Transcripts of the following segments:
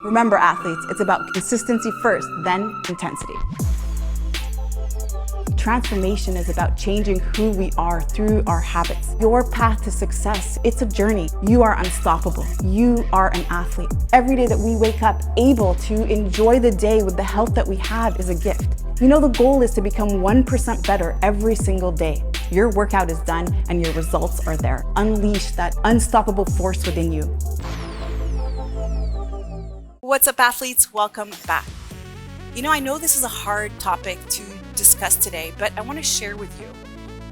Remember, athletes, it's about consistency first, then intensity. Transformation is about changing who we are through our habits. Your path to success, it's a journey. You are unstoppable. You are an athlete. Every day that we wake up able to enjoy the day with the health that we have is a gift. You know, the goal is to become 1% better every single day. Your workout is done and your results are there. Unleash that unstoppable force within you. What's up, athletes? Welcome back. You know, I know this is a hard topic to discuss today, but I want to share with you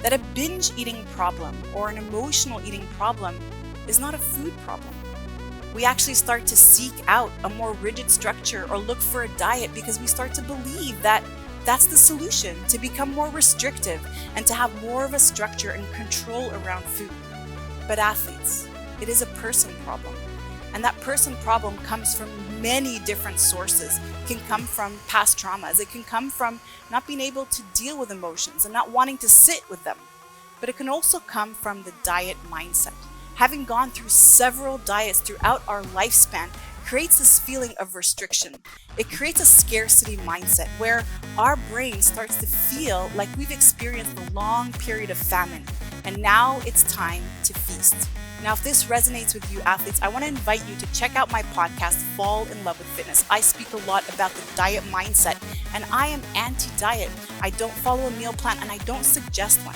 that a binge eating problem or an emotional eating problem is not a food problem. We actually start to seek out a more rigid structure or look for a diet because we start to believe that that's the solution to become more restrictive and to have more of a structure and control around food. But athletes, it is a person problem. And that person problem comes from many different sources. It can come from past traumas. It can come from not being able to deal with emotions and not wanting to sit with them. But it can also come from the diet mindset. Having gone through several diets throughout our lifespan creates this feeling of restriction. It creates a scarcity mindset where our brain starts to feel like we've experienced a long period of famine and now it's time to feast. Now, if this resonates with you, athletes, I want to invite you to check out my podcast, Fall in Love with Fitness. I speak a lot about the diet mindset, and I am anti-diet. I don't follow a meal plan, and I don't suggest one.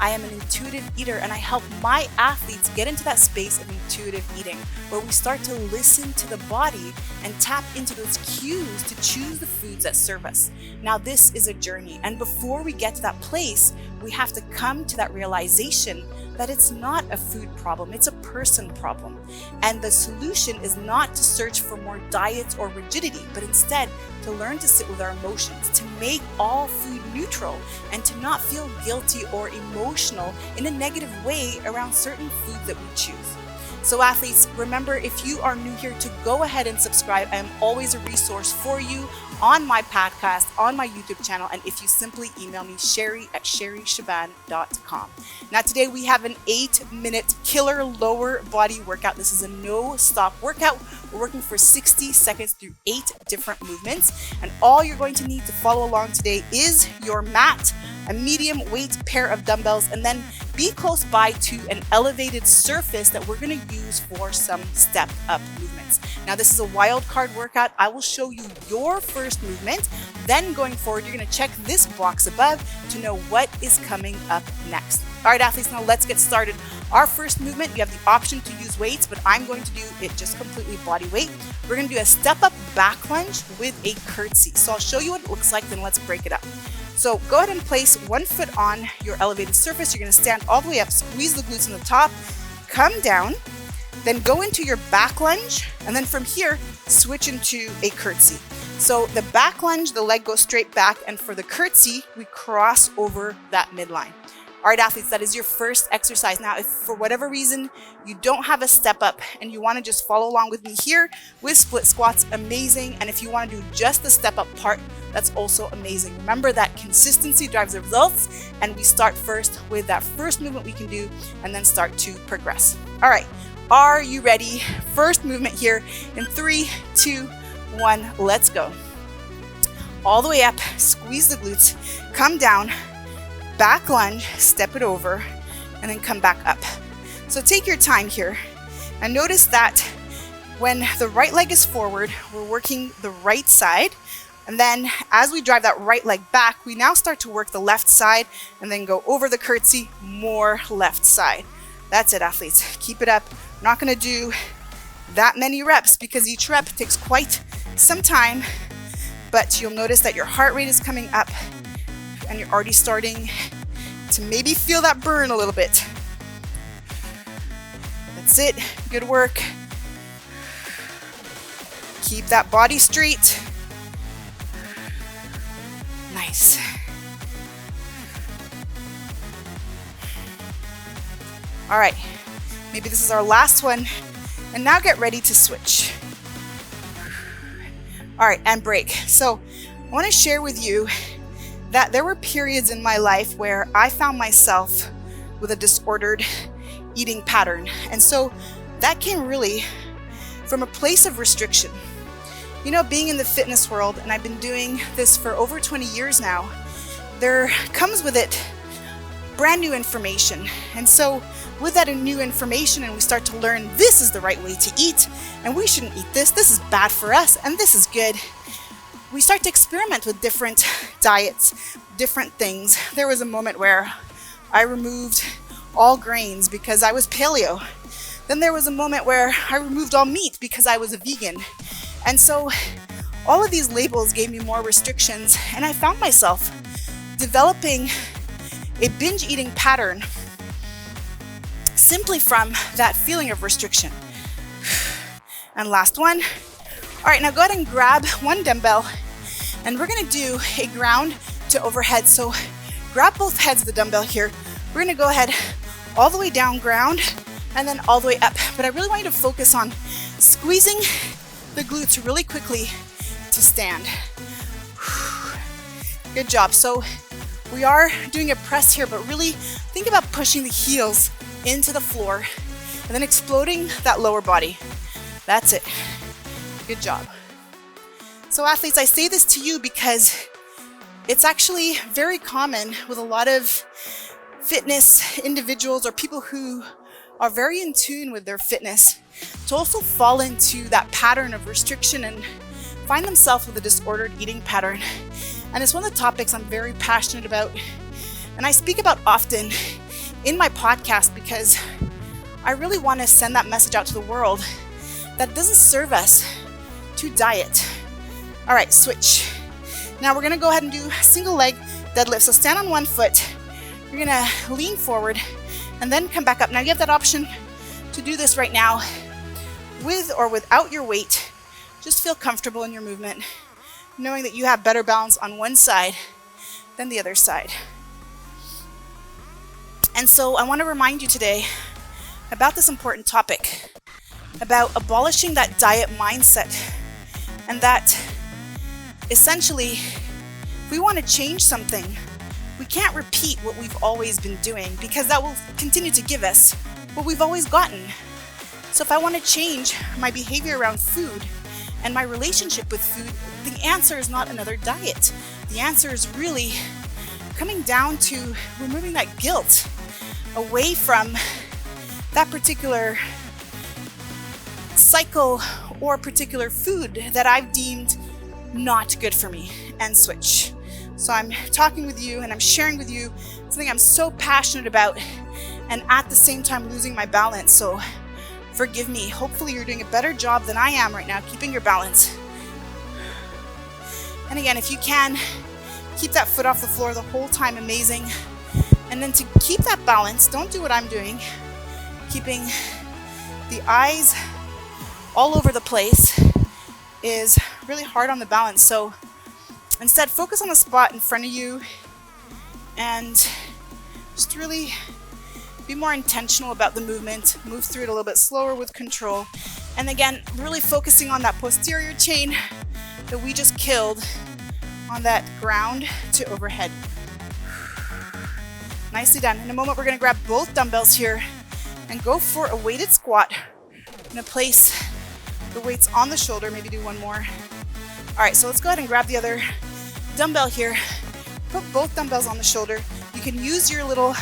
I am an intuitive eater, and I help my athletes get into that space of intuitive eating, where we start to listen to the body and tap into those cues to choose the foods that serve us. Now, this is a journey, and before we get to that place, we have to come to that realization that it's not a food problem, it's a person problem. And the solution is not to search for more diets or rigidity, but instead to learn to sit with our emotions, to make all food neutral, and to not feel guilty or emotional in a negative way around certain foods that we choose. So athletes, remember, if you are new here, to go ahead and subscribe. I am always a resource for you on my podcast, on my YouTube channel, and if you simply email me, sherry@sherryshaban.com. Now today we have an 8-minute killer lower body workout. This is a no-stop workout. We're working for 60 seconds through 8 different movements, and all you're going to need to follow along today is your mat, a medium weight pair of dumbbells, and then be close by to an elevated surface that we're going to use for some step up movements. Now this is a wild card workout. I will show you your first movement. Then going forward, you're going to check this box above to know what is coming up next. All right, athletes, now let's get started. Our first movement, you have the option to use weights, but I'm going to do it just completely body weight. We're going to do a step up back lunge with a curtsy. So I'll show you what it looks like, then let's break it up. So go ahead and place one foot on your elevated surface. You're going to stand all the way up, squeeze the glutes in the top, come down, then go into your back lunge, and then from here, switch into a curtsy. So the back lunge, the leg goes straight back, and for the curtsy, we cross over that midline. All right, athletes, that is your first exercise. Now, if for whatever reason you don't have a step up and you want to just follow along with me here with split squats, amazing. And if you want to do just the step up part, that's also amazing. Remember that consistency drives the results, and we start first with that first movement we can do and then start to progress. All right, are you ready? First movement here in 3, 2, 1, let's go. All the way up, squeeze the glutes, come down, back lunge, step it over, and then come back up. So take your time here and notice that when the right leg is forward, we're working the right side. And then as we drive that right leg back, we now start to work the left side and then go over the curtsy, more left side. That's it, athletes. Keep it up. I'm not going to do that many reps because each rep takes quite some time, but you'll notice that your heart rate is coming up and you're already starting to maybe feel that burn a little bit. That's it. Good work. Keep that body straight. Nice. All right. Maybe this is our last one. And now get ready to switch. All right, and break. So I want to share with you that there were periods in my life where I found myself with a disordered eating pattern. And so that came really from a place of restriction. You know, being in the fitness world, and I've been doing this for over 20 years now, there comes with it brand new information. And so with that new information, and we start to learn this is the right way to eat, and we shouldn't eat this, this is bad for us, and this is good. We start to experiment with different diets, different things. There was a moment where I removed all grains because I was paleo. Then there was a moment where I removed all meat because I was a vegan. And so all of these labels gave me more restrictions, and I found myself developing a binge eating pattern simply from that feeling of restriction. And last one. All right, now go ahead and grab one dumbbell, and we're gonna do a ground to overhead. So grab both heads of the dumbbell here. We're gonna go ahead all the way down, ground, and then all the way up. But I really want you to focus on squeezing the glutes really quickly to stand. Good job. So we are doing a press here, but really think about pushing the heels into the floor and then exploding that lower body. That's it. Good job. So athletes, I say this to you because it's actually very common with a lot of fitness individuals or people who are very in tune with their fitness to also fall into that pattern of restriction and find themselves with a disordered eating pattern. And it's one of the topics I'm very passionate about, and I speak about often in my podcast because I really want to send that message out to the world that it doesn't serve us to diet. All right, switch. Now we're gonna go ahead and do single leg deadlift. So stand on one foot, you're gonna lean forward and then come back up. Now you have that option to do this right now with or without your weight. Just feel comfortable in your movement, knowing that you have better balance on one side than the other side. And so I want to remind you today about this important topic, about abolishing that diet mindset, and that essentially, if we want to change something, we can't repeat what we've always been doing because that will continue to give us what we've always gotten. So if I want to change my behavior around food and my relationship with food, the answer is not another diet. The answer is really coming down to removing that guilt away from that particular cycle or particular food that I've deemed not good for me, and switch. So I'm talking with you and I'm sharing with you something I'm so passionate about, and at the same time losing my balance. So forgive me. Hopefully you're doing a better job than I am right now keeping your balance. And again, if you can, keep that foot off the floor the whole time, amazing. And then to keep that balance, don't do what I'm doing, keeping the eyes all over the place is really hard on the balance. So instead, focus on the spot in front of you and just really be more intentional about the movement. Move through it a little bit slower with control. And again, really focusing on that posterior chain that we just killed on that ground to overhead. Nicely done. In a moment, we're going to grab both dumbbells here and go for a weighted squat. I'm going to place the weights on the shoulder, maybe do one more. All right, so let's go ahead and grab the other dumbbell here. Put both dumbbells on the shoulder. You can use your little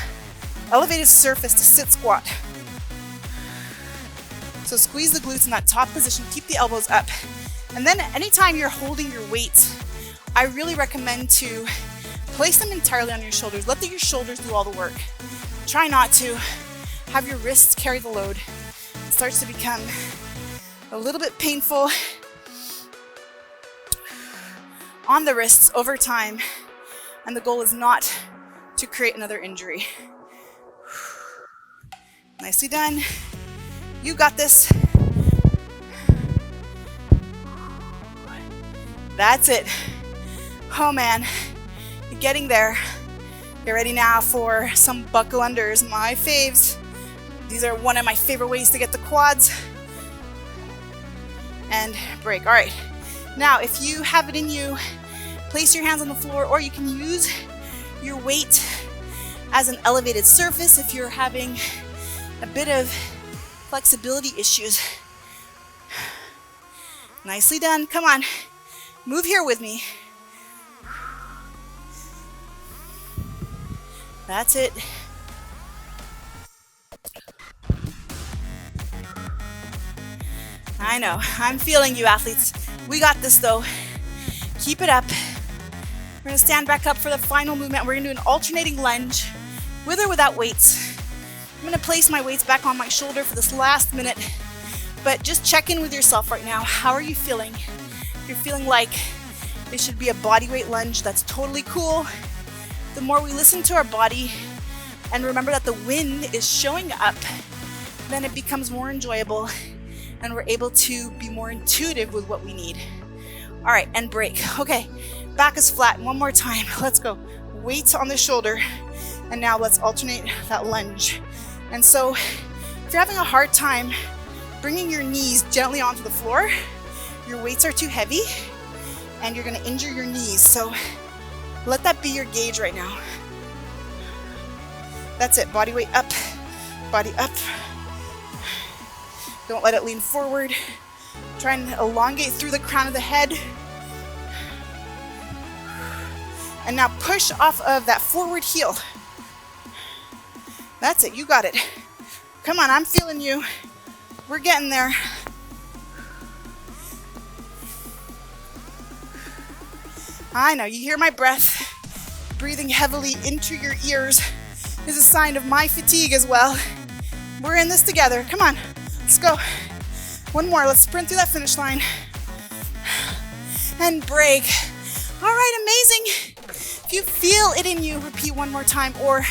elevated surface to sit squat. So squeeze the glutes in that top position, keep the elbows up. And then anytime you're holding your weights, I really recommend to place them entirely on your shoulders. Let your shoulders do all the work. Try not to have your wrists carry the load. It starts to become a little bit painful on the wrists over time, and the goal is not to create another injury. Nicely done. You got this. That's it. Oh man, you're getting there. Get ready now for some buckle unders, my faves. These are one of my favorite ways to get the quads. And break. All right. Now, if you have it in you, place your hands on the floor, or you can use your weight as an elevated surface if you're having a bit of flexibility issues. Nicely done. Come on. Move here with me. That's it. I know. I'm feeling you, athletes. We got this, though. Keep it up. We're going to stand back up for the final movement. We're going to do an alternating lunge, with or without weights. I'm going to place my weights back on my shoulder for this last minute. But just check in with yourself right now. How are you feeling? If you're feeling like it should be a body weight lunge, that's totally cool. The more we listen to our body and remember that the wind is showing up, then it becomes more enjoyable and we're able to be more intuitive with what we need. All right, and break. Okay, back is flat. One more time. Let's go. Weight on the shoulder. And now let's alternate that lunge. And so if you're having a hard time bringing your knees gently onto the floor, your weights are too heavy and you're gonna injure your knees. So let that be your gauge right now. That's it, body weight up, body up. Don't let it lean forward. Try and elongate through the crown of the head. And now push off of that forward heel. That's it, you got it. Come on, I'm feeling you. We're getting there. I know, you hear my breath. Breathing heavily into your ears is a sign of my fatigue as well. We're in this together. Come on, let's go. One more, let's sprint through that finish line. And break. All right, amazing. If you feel it in you, repeat one more time or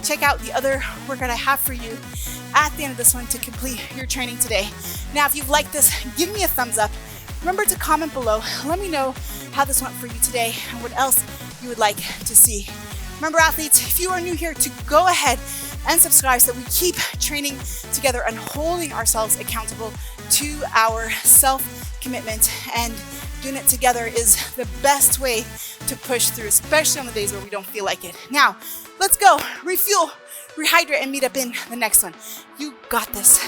check out the other workout I have for you at the end of this one to complete your training today. Now, if you've liked this, give me a thumbs up. Remember to comment below. Let me know how this went for you today and what else you would like to see. Remember, athletes, if you are new here, to go ahead and subscribe so that we keep training together and holding ourselves accountable to our self-commitment. And doing it together is the best way to push through, especially on the days where we don't feel like it. Now, let's go, refuel, rehydrate, and meet up in the next one. You got this.